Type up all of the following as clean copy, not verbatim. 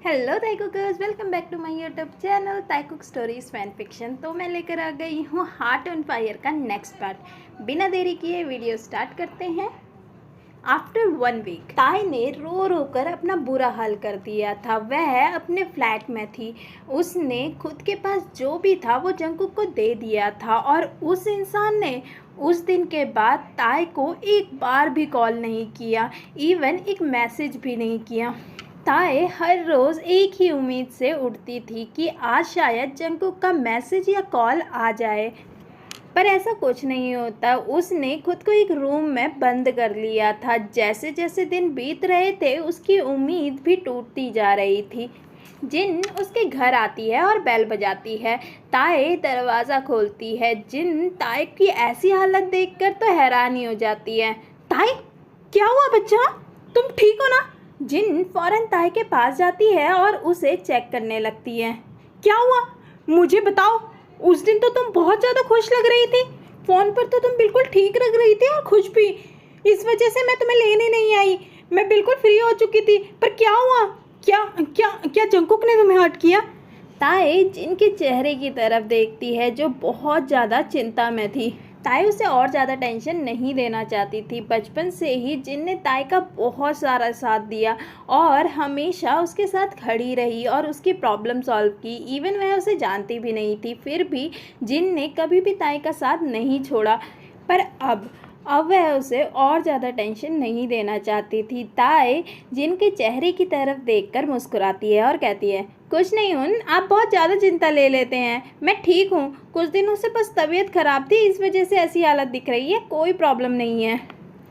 Hello Taekookers, welcome back to my YouTube channel Taekook stories fan fiction. तो मैं लेकर आ गई हूँ हार्ट ऑन फायर का नेक्स्ट पार्ट। बिना देरी किए वीडियो स्टार्ट करते हैं। आफ्टर 1 वीक ताई ने रो रो कर अपना बुरा हाल कर दिया था। वह अपने फ्लैट में थी। उसने खुद के पास जो भी था वो जंगकुक को दे दिया था और उस इंसान ने उस दिन के बाद ताई को एक बार भी कॉल नहीं किया, इवन एक मैसेज भी नहीं किया। ताए हर रोज़ एक ही उम्मीद से उठती थी कि आज शायद जंगकुक का मैसेज या कॉल आ जाए, पर ऐसा कुछ नहीं होता। उसने खुद को एक रूम में बंद कर लिया था। जैसे जैसे दिन बीत रहे थे उसकी उम्मीद भी टूटती जा रही थी। जिन उसके घर आती है और बेल बजाती है। ताए दरवाज़ा खोलती है। जिन ताए की ऐसी हालत देखकर तो हैरान ही हो जाती है। ताए, क्या हुआ बच्चा, तुम ठीक हो ना? जिन फौरन ताए के पास जाती है और उसे चेक करने लगती है। क्या हुआ, मुझे बताओ। उस दिन तो तुम बहुत ज़्यादा खुश लग रही थी। फ़ोन पर तो तुम बिल्कुल ठीक लग रही थी और खुश भी। इस वजह से मैं तुम्हें लेने नहीं आई। मैं बिल्कुल फ्री हो चुकी थी। पर क्या हुआ? क्या क्या क्या जंगकुक ने तुम्हें हर्ट किया? ताए जिनके चेहरे की तरफ देखती है जो बहुत ज़्यादा चिंता में थी। ताई उसे और ज़्यादा टेंशन नहीं देना चाहती थी। बचपन से ही जिन ने ताई का बहुत सारा साथ दिया और हमेशा उसके साथ खड़ी रही और उसकी प्रॉब्लम सॉल्व की। इवन वह उसे जानती भी नहीं थी, फिर भी जिन ने कभी भी ताई का साथ नहीं छोड़ा। पर अब वह उसे और ज़्यादा टेंशन नहीं देना चाहती थी। ताई जिनके चेहरे की तरफ देखकर मुस्कुराती है और कहती है, कुछ नहीं हुन, आप बहुत ज़्यादा चिंता ले लेते हैं। मैं ठीक हूँ। कुछ दिनों से बस तबीयत ख़राब थी, इस वजह से ऐसी हालत दिख रही है। कोई प्रॉब्लम नहीं है।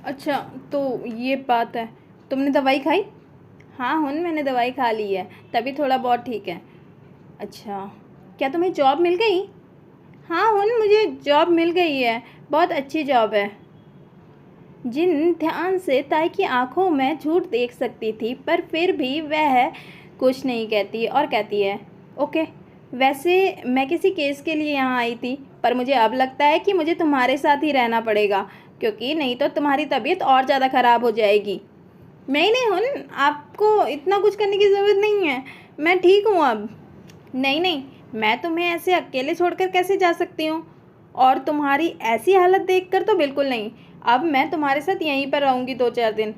अच्छा, तो ये बात है। तुमने दवाई खाई? हाँ हुन, मैंने दवाई खा ली है, तभी थोड़ा बहुत ठीक है। अच्छा, क्या तुम्हें जॉब मिल गई? हाँ हुन, मुझे जॉब मिल गई है, बहुत अच्छी जॉब है। जिन ध्यान से ताई की आंखों में झूठ देख सकती थी, पर फिर भी वह कुछ नहीं कहती और कहती है, ओके। वैसे मैं किसी केस के लिए यहाँ आई थी, पर मुझे अब लगता है कि मुझे तुम्हारे साथ ही रहना पड़ेगा, क्योंकि नहीं तो तुम्हारी तबीयत और ज़्यादा ख़राब हो जाएगी। नहीं नहीं हुन, आपको इतना कुछ करने की ज़रूरत नहीं है, मैं ठीक हूँ अब। नहीं नहीं, मैं तुम्हें ऐसे अकेले छोड़कर कैसे जा सकती हूँ, और तुम्हारी ऐसी हालत देखकर तो बिल्कुल नहीं। अब मैं तुम्हारे साथ यहीं पर रहूँगी 2-4 दिन।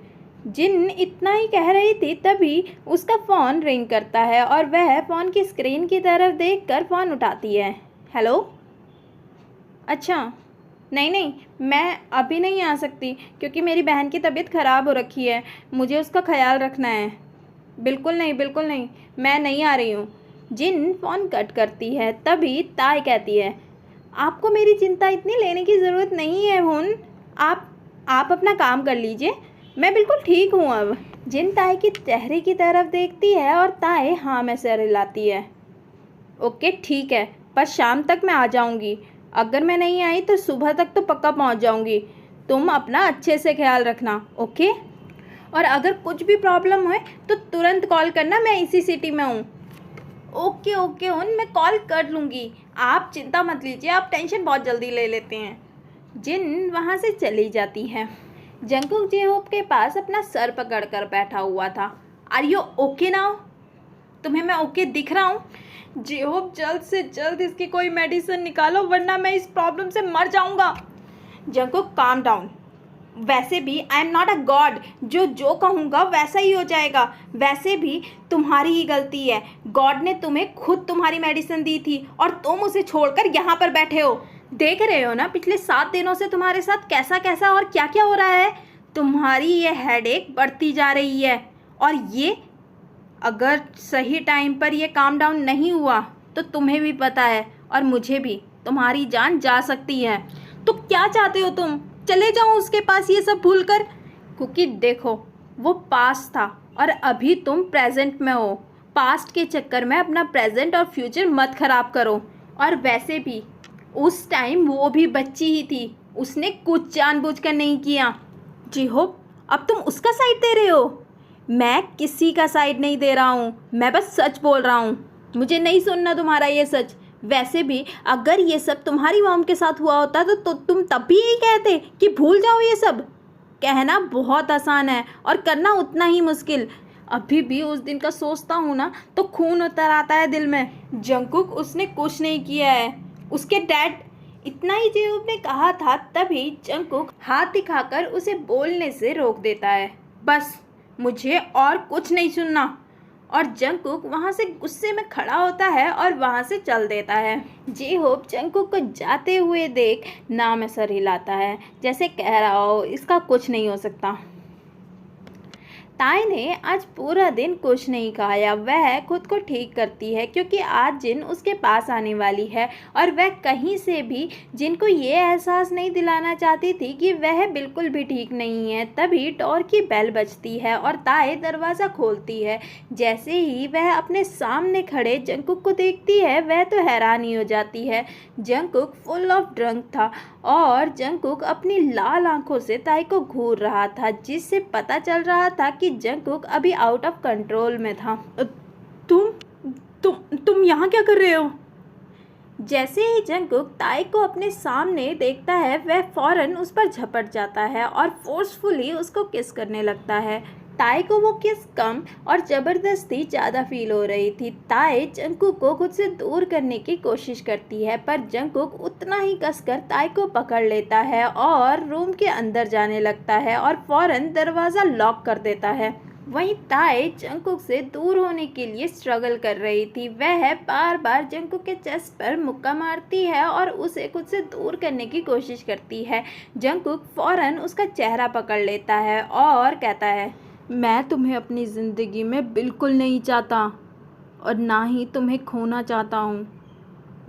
जिन इतना ही कह रही थी तभी उसका फ़ोन रिंग करता है और वह फ़ोन की स्क्रीन की तरफ देखकर फ़ोन उठाती है। हेलो। अच्छा, नहीं नहीं, मैं अभी नहीं आ सकती, क्योंकि मेरी बहन की तबीयत ख़राब हो रखी है, मुझे उसका ख्याल रखना है। बिल्कुल नहीं, बिल्कुल नहीं, मैं नहीं आ रही हूँ। जिन फ़ोन कट करती है तभी ताई कहती है, आपको मेरी चिंता इतनी लेने की ज़रूरत नहीं है हुन। आप अपना काम कर लीजिए, मैं बिल्कुल ठीक हूँ अब। जिन ताई के चेहरे की तरफ देखती है और ताई हाँ में सिर हिलाती है। ओके ठीक है, पर शाम तक मैं आ जाऊँगी। अगर मैं नहीं आई तो सुबह तक तो पक्का पहुँच जाऊँगी। तुम अपना अच्छे से ख्याल रखना, ओके? और अगर कुछ भी प्रॉब्लम हो तो तुरंत कॉल करना, मैं इसी सिटी में हूँ। ओके ओके हुन, मैं कॉल कर लूँगी, आप चिंता मत लीजिए, आप टेंशन बहुत जल्दी ले लेते हैं। जिन वहाँ से चली जाती है। जंगकुक जेहोप के पास अपना सर पकड़कर बैठा हुआ था। Are you okay now? तुम्हें मैं ओके दिख रहा हूँ? जेहोप, जल्द से जल्द इसकी कोई मेडिसिन निकालो, वरना मैं इस प्रॉब्लम से मर जाऊँगा। Jungkook, calm down. वैसे भी I am not a God, जो कहूँगा वैसा ही हो जाएगा। वैसे भी तुम्हारी ही गलती है, गॉड ने तुम्हें खुद तुम्हारी मेडिसिन दी थी और तुम उसे छोड़कर यहाँ पर बैठे हो। देख रहे हो ना पिछले 7 दिनों से तुम्हारे साथ कैसा कैसा और क्या क्या हो रहा है। तुम्हारी ये हेडेक बढ़ती जा रही है, और ये अगर सही टाइम पर ये काम डाउन नहीं हुआ तो तुम्हें भी पता है और मुझे भी, तुम्हारी जान जा सकती है। तो क्या चाहते हो तुम? चले जाओ उसके पास ये सब भूलकर? क्योंकि देखो, वो पास्ट था और अभी तुम प्रेजेंट में हो। पास्ट के चक्कर में अपना प्रेजेंट और फ्यूचर मत खराब करो। और वैसे भी उस टाइम वो भी बच्ची ही थी, उसने कुछ जानबूझकर नहीं किया। जी हो, अब तुम उसका साइड दे रहे हो? मैं किसी का साइड नहीं दे रहा हूँ, मैं बस सच बोल रहा हूँ। मुझे नहीं सुनना तुम्हारा ये सच। वैसे भी अगर ये सब तुम्हारी मॉम के साथ हुआ होता तो तुम तब भी यही कहते कि भूल जाओ ये सब। कहना बहुत आसान है और करना उतना ही मुश्किल। अभी भी उस दिन का सोचता हूँ ना तो खून उतर आता है दिल में। जंगकुक उसने कुछ नहीं किया है, उसके डैड। इतना ही जेहोब ने कहा था तभी जंगकुक हाथ दिखाकर उसे बोलने से रोक देता है। बस, मुझे और कुछ नहीं सुनना। और जंगकुक वहाँ से गुस्से में खड़ा होता है और वहाँ से चल देता है। जेहोब जंगकुक को जाते हुए देख ना में सर हिलाता है, जैसे कह रहा हो इसका कुछ नहीं हो सकता। ताई ने आज पूरा दिन कुछ नहीं खाया। वह खुद को ठीक करती है क्योंकि आज जिन उसके पास आने वाली है और वह कहीं से भी जिन को ये एहसास नहीं दिलाना चाहती थी कि वह बिल्कुल भी ठीक नहीं है। तभी डोर की बेल बजती है और ताई दरवाज़ा खोलती है। जैसे ही वह अपने सामने खड़े जंगकुक को देखती है वह तो हैरान ही हो जाती है। जंगकुक फुल ऑफ ड्रंक था और जंगकुक अपनी लाल आंखों से ताई को घूर रहा था, जिससे पता चल रहा था कि जंगकुक अभी आउट ऑफ कंट्रोल में था। तुम यहाँ क्या कर रहे हो? जैसे ही जंगकुक ताई को अपने सामने देखता है वह फौरन उस पर झपट जाता है और फोर्सफुली उसको किस करने लगता है। ताई को वो किस कम और ज़बरदस्ती ज़्यादा फील हो रही थी। ताई जंगकुक को खुद से दूर करने की कोशिश करती है पर जंगकुक उतना ही कसकर ताई को पकड़ लेता है और रूम के अंदर जाने लगता है और फौरन दरवाज़ा लॉक कर देता है। वहीं ताई जंगकुक से दूर होने के लिए स्ट्रगल कर रही थी। वह बार बार जंगकुक के चेस्ट पर मुक्का मारती है और उसे खुद से दूर करने की कोशिश करती है। जंगकुक फौरन उसका चेहरा पकड़ लेता है और कहता है, मैं तुम्हें अपनी ज़िंदगी में बिल्कुल नहीं चाहता और ना ही तुम्हें खोना चाहता हूँ।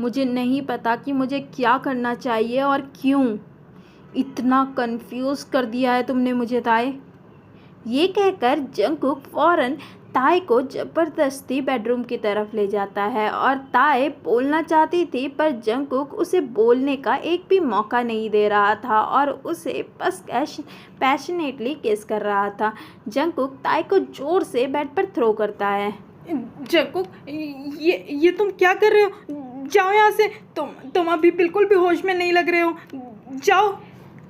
मुझे नहीं पता कि मुझे क्या करना चाहिए और क्यों। इतना कंफ्यूज कर दिया है तुमने मुझे ताई। ये कहकर जंगकुक फौरन ताई को ज़बरदस्ती बेडरूम की तरफ ले जाता है और ताई बोलना चाहती थी पर जंगकुक उसे बोलने का एक भी मौका नहीं दे रहा था और उसे बस पैशनेटली किस कर रहा था। जंगकुक ताई को जोर से बेड पर थ्रो करता है। जंगकुक, ये तुम क्या कर रहे हो? जाओ यहाँ से। तुम अभी बिल्कुल भी होश में नहीं लग रहे हो। जाओ।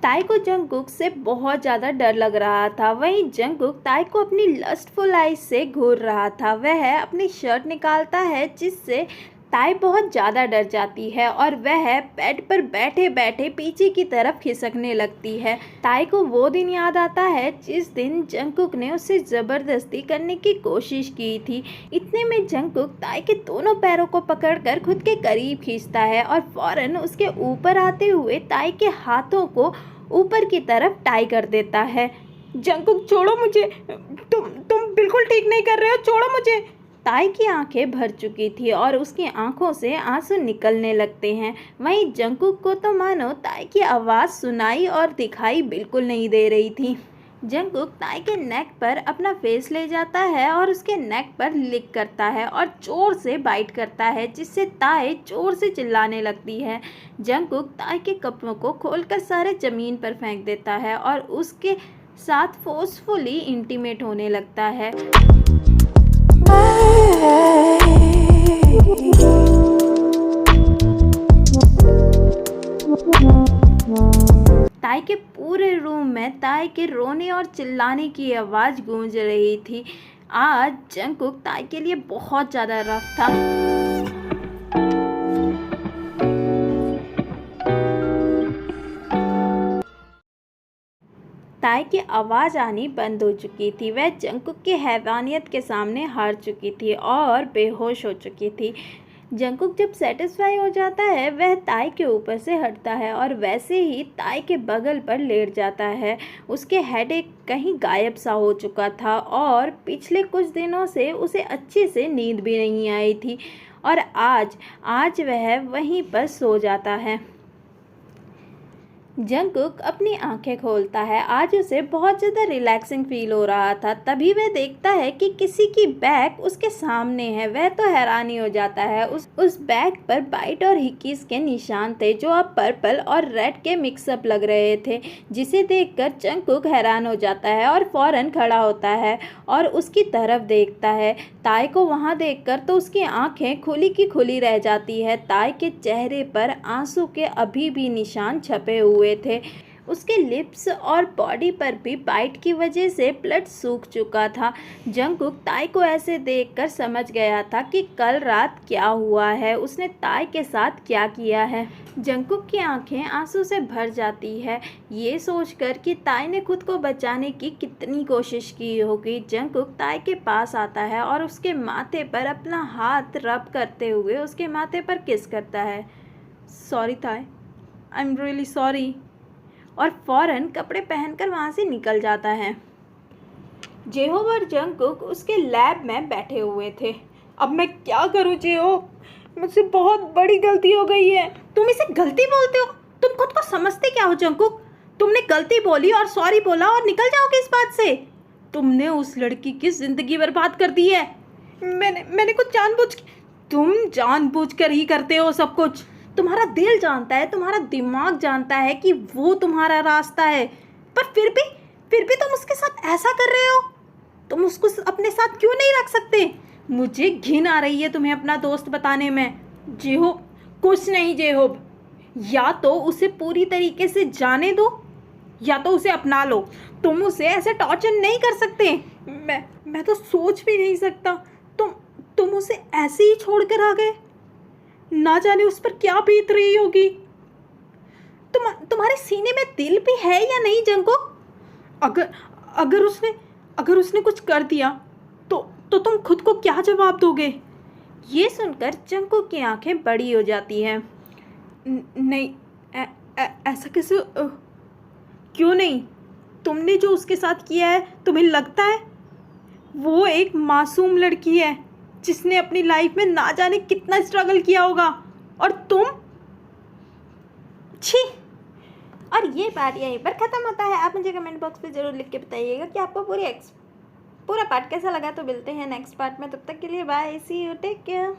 ताई को जंगकुक से बहुत ज़्यादा डर लग रहा था। वहीं जंगकुक ताई को अपनी लस्टफुल आइज से घूर रहा था। वह अपनी शर्ट निकालता है जिससे ताई बहुत ज़्यादा डर जाती है और वह बेड पर बैठे बैठे पीछे की तरफ खिसकने लगती है। ताई को वो दिन याद आता है जिस दिन जंगकुक ने उसे ज़बरदस्ती करने की कोशिश की थी। इतने में जंगकुक ताई के दोनों पैरों को पकड़कर खुद के करीब खींचता है और फौरन उसके ऊपर आते हुए ताई के हाथों को ऊपर की तरफ टाई कर देता है। जंगकुक, छोड़ो मुझे। तुम बिल्कुल ठीक नहीं कर रहे हो। छोड़ो मुझे। ताई की आंखें भर चुकी थी और उसकी आंखों से आंसू निकलने लगते हैं। वहीं जंगकुक को तो मानो ताई की आवाज़ सुनाई और दिखाई बिल्कुल नहीं दे रही थी। जंगकुक ताई के नेक पर अपना फेस ले जाता है और उसके नेक पर लिक करता है और जोर से बाइट करता है, जिससे ताई जोर से चिल्लाने लगती है। जंगकुक ताई के कपड़ों को खोलकर सारे ज़मीन पर फेंक देता है और उसके साथ फोर्सफुली इंटीमेट होने लगता है। ताई के पूरे रूम में ताई के रोने और चिल्लाने की आवाज़ गूंज रही थी। आज जंगकुक ताई के लिए बहुत ज़्यादा रफ था। ताई की आवाज़ आनी बंद हो चुकी थी। वह जंगकुक की हैवानियत के सामने हार चुकी थी और बेहोश हो चुकी थी। जंगकुक जब सेटिस्फाई हो जाता है वह ताई के ऊपर से हटता है और वैसे ही ताई के बगल पर लेट जाता है। उसके हेडेक कहीं गायब सा हो चुका था और पिछले कुछ दिनों से उसे अच्छे से नींद भी नहीं आई थी और आज वह वहीं पर सो जाता है। जंगकुक अपनी आंखें खोलता है। आज उसे बहुत ज़्यादा रिलैक्सिंग फील हो रहा था। तभी वह देखता है कि किसी की बैग उसके सामने है। वह तो हैरान ही हो जाता है। उस बैग पर बाइट और हिकीज के निशान थे जो अब पर्पल और रेड के मिक्सअप लग रहे थे, जिसे देखकर जंगकुक हैरान हो जाता है और फौरन खड़ा होता है और उसकी तरफ देखता है। ताई को वहाँ देखकर तो उसकी आंखें खुली की खुली रह जाती है। ताई के चेहरे पर आंसू के अभी भी निशान छपे हुए थे। उसके लिप्स और बॉडी पर भी बाइट की वजह से ब्लड सूख चुका था। जंगकुक ताई को ऐसे देखकर समझ गया था कि कल रात क्या हुआ है, उसने ताई के साथ क्या किया है। जंगकुक की आंखें आंसू से भर जाती है, ये सोचकर कि ताई ने खुद को बचाने की कितनी कोशिश की होगी। जंगकुक ताई के पास आता है और उसके माथे पर अपना हाथ रब करते हुए उसके माथे पर किस करता है। सॉरी ताई, आई एम रियली सॉरी, और फौरन कपड़े पहनकर वहाँ से निकल जाता है। जेहोब और जंगकुक उसके लैब में बैठे हुए थे। अब मैं क्या करूँ जेहोब, मुझसे बहुत बड़ी गलती हो गई है। तुम इसे गलती बोलते हो? तुम खुद को समझते क्या हो जंगकुक? तुमने गलती बोली और सॉरी बोला और निकल जाओगे इस बात से? तुमने उस लड़की की जिंदगी बर्बाद कर दी है। मैंने कुछ तुम जानबूझकर ही करते हो सब कुछ। तुम्हारा दिल जानता है, तुम्हारा दिमाग जानता है कि वो तुम्हारा रास्ता है, पर फिर भी तुम उसके साथ ऐसा कर रहे हो। तुम उसको अपने साथ क्यों नहीं रख सकते? मुझे घिन आ रही है तुम्हें अपना दोस्त बताने में। जेहोब, कुछ नहीं जेहोब, या तो उसे पूरी तरीके से जाने दो या तो उसे अपना लो। तुम उसे ऐसे टॉर्चर नहीं कर सकते। मैं तो सोच भी नहीं सकता। तुम उसे ऐसे ही छोड़कर आ गए। ना जाने उस पर क्या बीत रही होगी। तुम्हारे सीने में दिल भी है या नहीं जंगकुक? अगर उसने कुछ कर दिया तो तुम खुद को क्या जवाब दोगे? ये सुनकर जंगकुक की आंखें बड़ी हो जाती हैं। नहीं, ऐसा कैसे? क्यों नहीं? तुमने जो उसके साथ किया है, तुम्हें लगता है वो एक मासूम लड़की है जिसने अपनी लाइफ में ना जाने कितना स्ट्रगल किया होगा, और तुम? छी! और ये बात यहीं पर ख़त्म होता है। आप मुझे कमेंट बॉक्स में ज़रूर लिख के बताइएगा कि आपको पूरा पार्ट कैसा लगा। तो मिलते हैं नेक्स्ट पार्ट में, तब तक के लिए bye, see you, take care.